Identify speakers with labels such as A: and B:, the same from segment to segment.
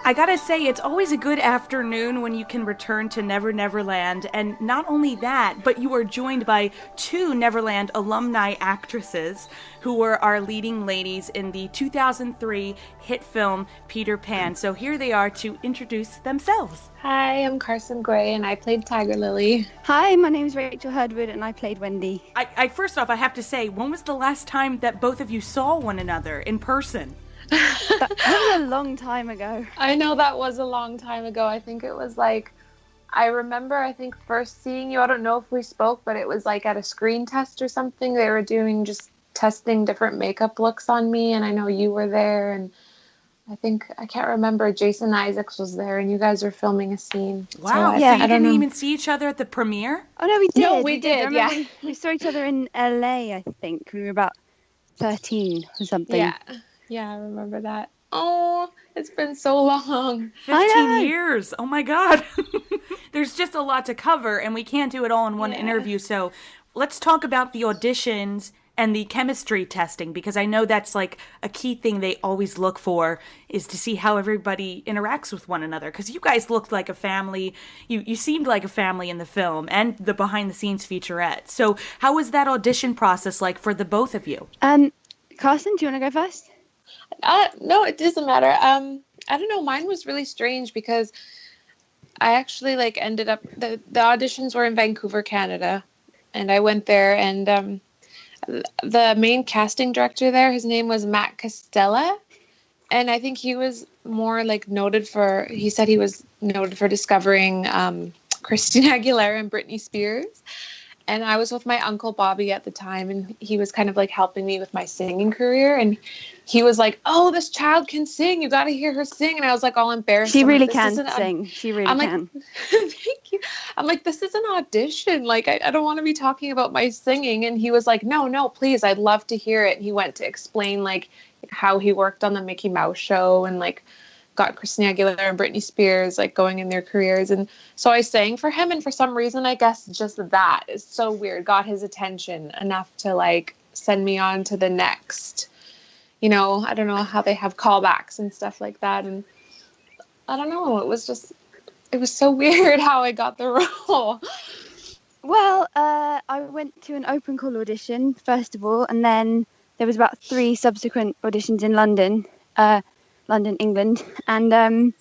A: I gotta say, it's always a good afternoon when you can return to Never Never Land, and not only that, but you are joined by two Neverland alumni actresses who were our leading ladies in the 2003 hit film Peter Pan. So here they are to introduce themselves.
B: Hi, I'm Carsen Gray, and I played Tiger Lily.
C: Hi, my name's Rachel Hurd-Wood, and I played Wendy.
A: I first off, I have to say, when was the last time that both of you saw one another in person?
C: That was a long time ago.
B: I know that was a long time ago. I think it was I remember first seeing you. I don't know if we spoke, but it was like at a screen test or something. They were doing just testing different makeup looks on me, and I know you were there, and I can't remember, Jason Isaacs was there, and you guys were filming a scene.
A: Wow, so you didn't even see each other at the premiere?
C: Oh, no, we did.
B: No, we did, yeah.
C: We saw each other in LA, I think. We were about 13 or something.
B: Yeah, I remember that. Oh, it's been so long.
A: 15 years. Oh, my God. There's just a lot to cover, and we can't do it all in one interview. So let's talk about the auditions and the chemistry testing, because I know that's like a key thing they always look for, is to see how everybody interacts with one another. Because you guys looked like a family. You seemed like a family in the film and the behind-the-scenes featurette. So how was that audition process like for the both of you?
C: Carsen, do you want to go first?
B: No, it doesn't matter. I don't know. Mine was really strange because I actually ended up, the auditions were in Vancouver, Canada, and I went there, and the main casting director there, his name was Matt Costella, and I think he was more he said he was noted for discovering Christina Aguilera and Britney Spears. And I was with my uncle Bobby at the time, and he was kind of helping me with my singing career. And he was like, "Oh, this child can sing. You got to hear her sing." And I was all embarrassed.
C: She really can sing. She really can.
B: Thank you. I'm like, this is an audition. I don't want to be talking about my singing. And he was like, no, please. I'd love to hear it. And he went to explain how he worked on the Mickey Mouse show and got Christina Aguilera and Britney Spears going in their careers. And so I sang for him, and for some reason, I guess just that is so weird, got his attention enough to send me on to the next, I don't know how they have callbacks and stuff like that. And I don't know, it was so weird how I got the role.
C: Well, I went to an open call audition first of all, and then there was about 3 subsequent auditions in London, England, and then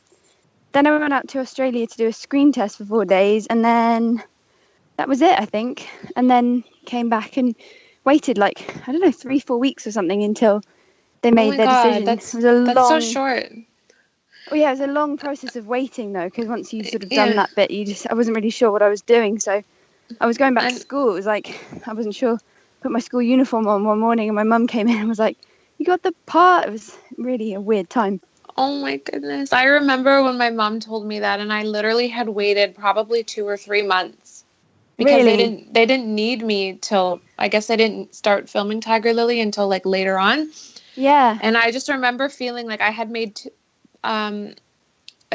C: I went out to Australia to do a screen test for 4 days, and then that was it, I think. And then came back and waited 3-4 weeks or something until they made their decision.
B: That's so short.
C: Well, yeah, it was a long process of waiting though, because once you sort of done that bit, I wasn't really sure what I was doing, so I was going back to school. It was I wasn't sure. Put my school uniform on one morning, and my mum came in and was like, "You got the part." It was really a weird time.
B: Oh my goodness. I remember when my mom told me that, and I literally had waited probably 2 or 3 months because they didn't need me till, I guess I didn't start filming Tiger Lily until later on.
C: Yeah.
B: And I just remember feeling I had made a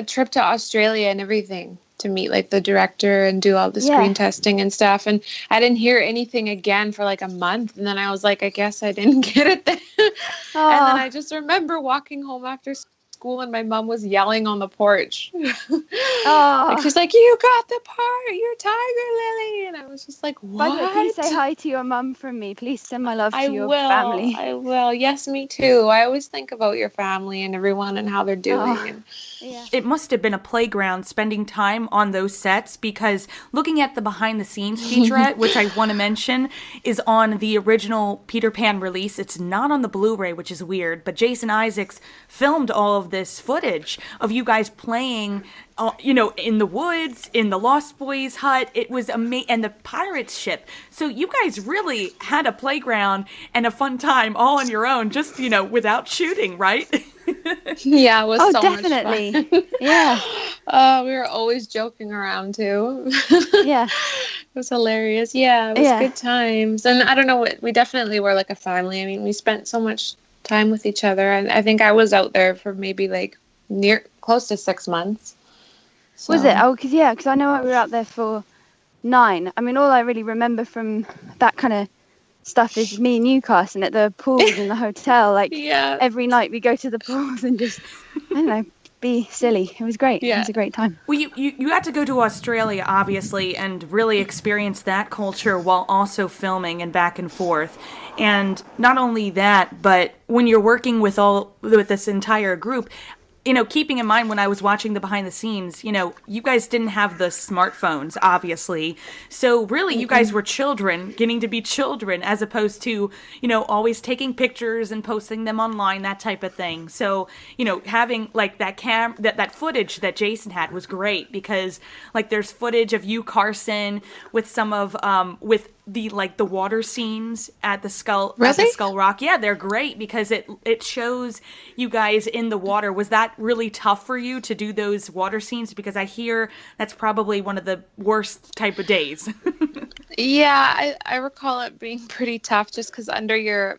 B: trip to Australia and everything to meet the director and do all the screen testing and stuff. And I didn't hear anything again for a month. And then I was like, I guess I didn't get it then. And then I just remember walking home after school, and my mom was yelling on the porch. She's like, "You got the part, you're Tiger Lily." And I was just like, what?
C: By the way, please say hi to your mum from me. Please send my love to your family.
B: I will. Yes, me too. I always think about your family and everyone and how they're doing.
A: It must have been a playground spending time on those sets, because looking at the behind the scenes featurette, which I want to mention, is on the original Peter Pan release. It's not on the Blu-ray, which is weird, but Jason Isaacs filmed all of this footage of you guys playing in the woods, in the Lost Boys hut. It was amazing, and the pirates ship. So you guys really had a playground and a fun time all on your own, just, without shooting, right?
B: Yeah, it was so
C: definitely.
B: much fun.
C: Yeah.
B: We were always joking around too.
C: Yeah.
B: It was hilarious. Yeah, it was good times. And I don't know, we definitely were like a family. I mean, we spent so much time with each other. And I think I was out there for maybe close to 6 months. So.
C: Was it? Oh, because I know we were out there for 9. I mean, all I really remember from that kind of stuff is me and you, Carsen, at the pools in the hotel. Every night we go to the pools and just, I don't know, be silly. It was great.
B: Yeah.
C: It was a great time.
A: Well, you got to go to Australia, obviously, and really experience that culture while also filming and back and forth. And not only that, but when you're working with this entire group, keeping in mind when I was watching the behind the scenes, you guys didn't have the smartphones, obviously. So really, you guys were children, getting to be children, as opposed to, always taking pictures and posting them online, that type of thing. So, having like that footage that Jason had was great, because like there's footage of you, Carsen, with some of, with the water scenes at the Skull Rock. Yeah, they're great because it shows you guys in the water. Was that really tough for you to do those water scenes? Because I hear that's probably one of the worst type of days.
B: Yeah, I recall it being pretty tough, just because under your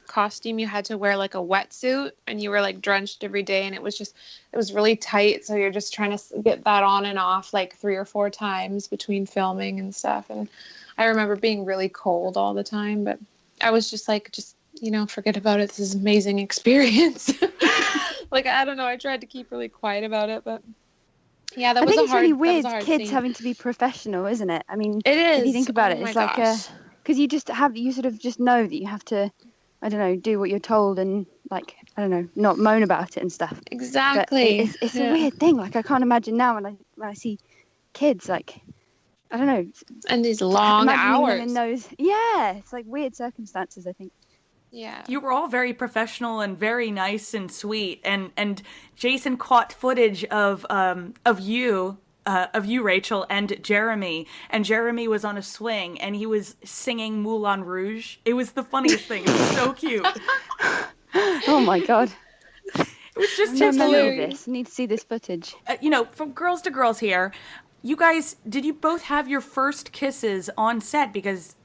B: costume you had to wear like a wetsuit, and you were like drenched every day, and it was really tight, so you're just trying to get that on and off like 3 or 4 times between filming and stuff. And I remember being really cold all the time, but I was just forget about it. This is an amazing experience. Like, I don't know, I tried to keep really quiet about it, but yeah, that was
C: I think
B: a hard,
C: it's really weird,
B: kids
C: scene. Having to be professional, isn't it? I mean,
B: it is.
C: If you think about it,
B: my
C: it's like because you sort of just know that you have to, I don't know, do what you're told, and like, I don't know, not moan about it and stuff.
B: Exactly.
C: But it's a weird thing. Like, I can't imagine now when I see kids, like, I don't know.
B: And these long hours.
C: Them in those, yeah, it's like weird circumstances, I think.
B: Yeah.
A: You were all very professional and very nice and sweet, and Jason caught footage of you, Rachel, and Jeremy. And Jeremy was on a swing, and he was singing Moulin Rouge. It was the funniest thing. It was so cute.
C: Oh my god.
A: It was just
C: too
A: cute.
C: I need to see this footage.
A: From girls to girls here, you guys, did you both have your first kisses on set? Because,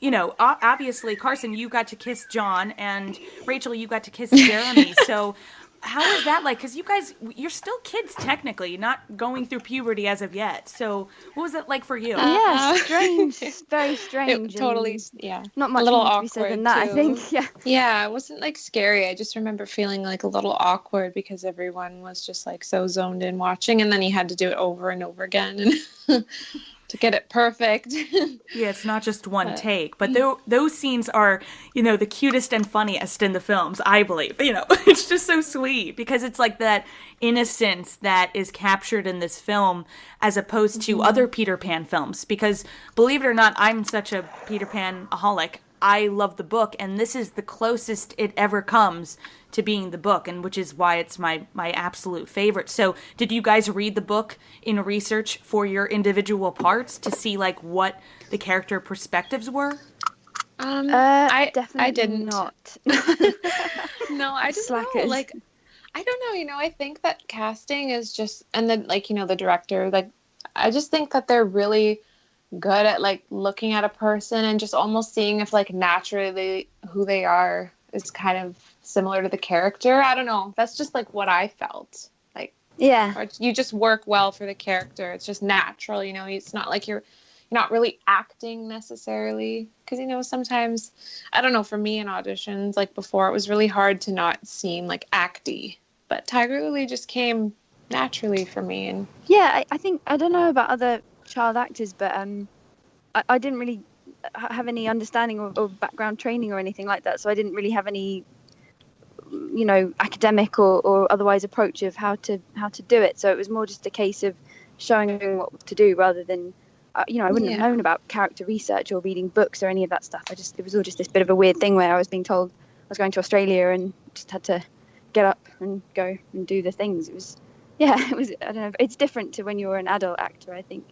A: obviously, Carsen, you got to kiss John, and Rachel, you got to kiss Jeremy. So how is that like? Because you guys, you're still kids technically, not going through puberty as of yet. So what was it like for you?
C: Yeah, strange. Very strange.
B: Totally, yeah.
C: Not much
B: a little
C: more to
B: awkward
C: be said than that,
B: too.
C: I think. Yeah.
B: Yeah, it wasn't like scary. I just remember feeling like a little awkward because everyone was just like so zoned in watching, and then you had to do it over and over again and to get it perfect.
A: Yeah, it's not just one take, but those scenes are, the cutest and funniest in the films, I believe. It's just so sweet because it's like that innocence that is captured in this film as opposed to other Peter Pan films. Because believe it or not, I'm such a Peter Pan-aholic. I love the book, and this is the closest it ever comes to being the book, and which is why it's my absolute favorite. So did you guys read the book in research for your individual parts to see like what the character perspectives were?
C: I
B: didn't.
C: Not.
B: No, I just know, like, I don't know, I think that casting is just, and then like, the director, like, I just think that they're really good at like looking at a person and just almost seeing if like naturally who they are is kind of similar to the character. I don't know. That's just like what I felt. Like,
C: yeah,
B: or you just work well for the character. It's just natural, It's not like you're not really acting necessarily, because sometimes, I don't know, for me in auditions like before, it was really hard to not seem like acty, but Tiger Lily just came naturally for me. And
C: yeah, I think, I don't know about other child actors, but I didn't really have any understanding or background training or anything like that, so I didn't really have any academic or otherwise approach of how to do it. So it was more just a case of showing them what to do rather than I wouldn't have known about character research or reading books or any of that stuff. It was all just this bit of a weird thing where I was being told I was going to Australia and just had to get up and go and do the things. It was I don't know, it's different to when you're an adult actor, I think.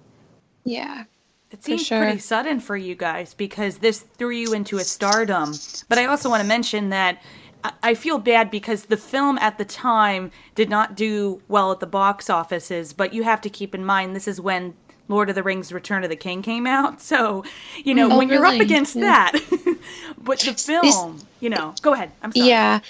B: Yeah.
A: It seems pretty sudden for you guys because this threw you into a stardom. But I also want to mention that I feel bad because the film at the time did not do well at the box offices, but you have to keep in mind this is when Lord of the Rings Return of the King came out. So, when you're up against that, but the film, go ahead. I'm sorry.
B: Yeah,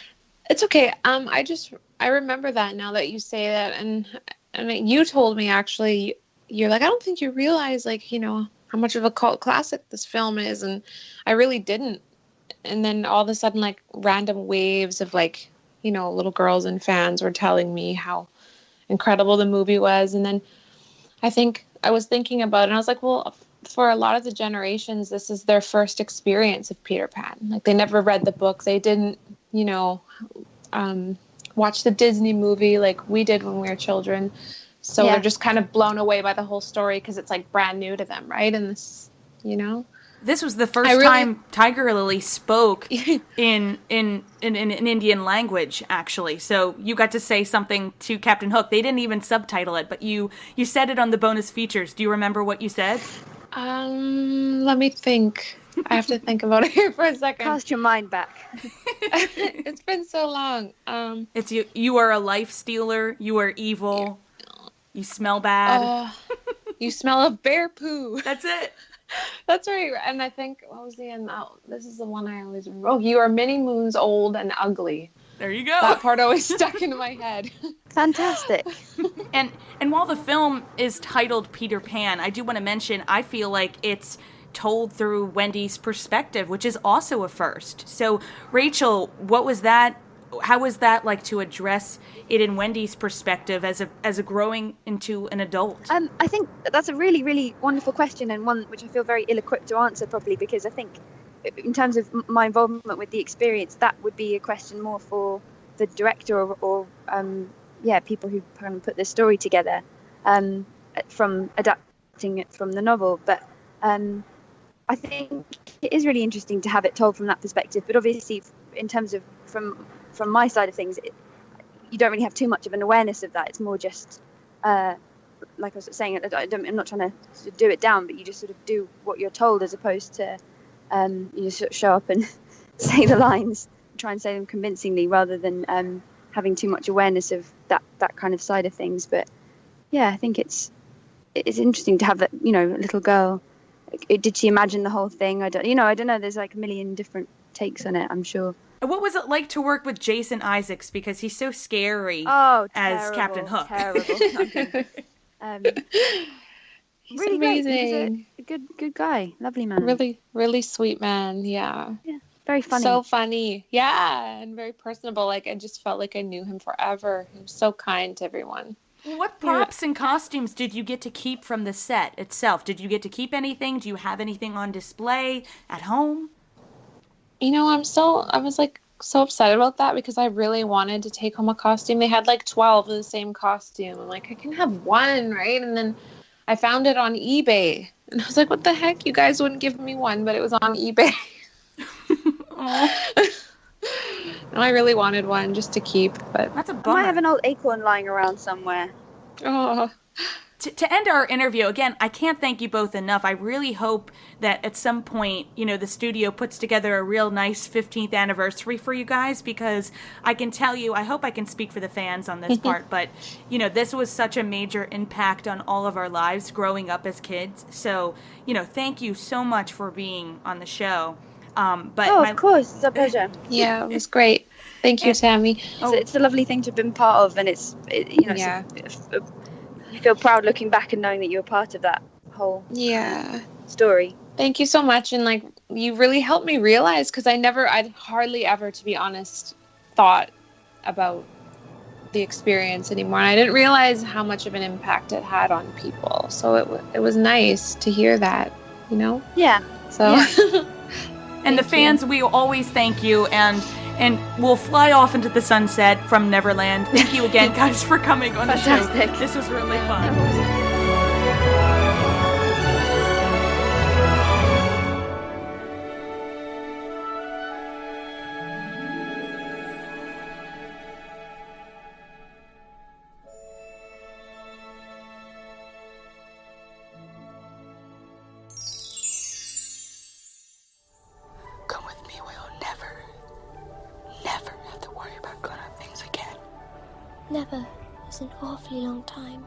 B: it's okay. I remember that now that you say that. And you told me actually, you're like, I don't think you realize like, how much of a cult classic this film is. And I really didn't. And then all of a sudden, like random waves of like little girls and fans were telling me how incredible the movie was. And then I was thinking about it, and I was like, well, for a lot of the generations, this is their first experience of Peter Pan. Like, they never read the book. They didn't, watch the Disney movie like we did when we were children. So they're just kind of blown away by the whole story because it's like brand new to them, right? And this,
A: This was the first time Tiger Lily spoke in Indian language, actually. So you got to say something to Captain Hook. They didn't even subtitle it, but you said it on the bonus features. Do you remember what you said?
B: Let me think. I have to think about it here for a second.
C: Cast your mind back.
B: It's been so long.
A: It's you are a life stealer. You are evil. You smell bad.
B: You smell of bear poo.
A: That's it.
B: That's right. And I think, what was the end? Oh, this is the one I always remember. Oh, you are many moons old and ugly.
A: There you go.
B: That part always stuck into my head.
C: Fantastic.
A: And while the film is titled Peter Pan, I do want to mention, I feel like it's told through Wendy's perspective, which is also a first. So, Rachel, what was that? How was that like to address it in Wendy's perspective as a growing into an adult?
C: I think that's a really, really wonderful question, and one which I feel very ill-equipped to answer properly, because I think in terms of my involvement with the experience, that would be a question more for the director or people who kind of put the story together from adapting it from the novel. But I think it is really interesting to have it told from that perspective. But obviously, in terms of from my side of things, you don't really have too much of an awareness of that. It's more just, like I was saying, I'm not trying to do it down, but you just sort of do what you're told, as opposed to you just sort of show up and say the lines, try and say them convincingly, rather than having too much awareness of that kind of side of things. But yeah, I think it's interesting to have that, little girl. Did she imagine the whole thing? I don't know. There's like a million different takes on it, I'm sure.
A: What was it like to work with Jason Isaacs, because he's so scary as Captain Hook?
C: Terrible. He's really
B: amazing.
C: He's a good guy, lovely man.
B: Really, really sweet man. Yeah,
C: very funny.
B: So funny. Yeah, and very personable. Like, I just felt like I knew him forever. He was so kind to everyone.
A: What props and costumes did you get to keep from the set itself? Did you get to keep anything? Do you have anything on display at home?
B: I was like so upset about that, because I really wanted to take home a costume. They had like 12 of the same costume. I'm like, I can have one, right? And then I found it on eBay, and I was like, what the heck? You guys wouldn't give me one, but it was on eBay. And I really wanted one just to keep, but
A: that's a bummer.
C: I might have an old acorn lying around somewhere.
B: Oh.
A: To end our interview, again, I can't thank you both enough. I really hope that at some point, the studio puts together a real nice 15th anniversary for you guys, because I can tell you, I hope I can speak for the fans on this part, but, this was such a major impact on all of our lives growing up as kids. So, thank you so much for being on the show.
C: Of course, it's a pleasure.
B: Yeah, it was great. Thank you, Tammy.
C: It's a lovely thing to have been part of, and you feel proud looking back and knowing that you were part of that whole story.
B: Thank you so much. And you really helped me realize, because I'd hardly ever, to be honest, thought about the experience anymore. And I didn't realize how much of an impact it had on people. So it was nice to hear that,
C: Yeah.
B: So.
C: Yeah.
A: And the fans, we always thank you, and we'll fly off into the sunset from Neverland. Thank you again, guys, for coming on the show. This was really fun.
D: Come with me, we'll never have to worry about grown-up things again.
E: Never is an awfully long time.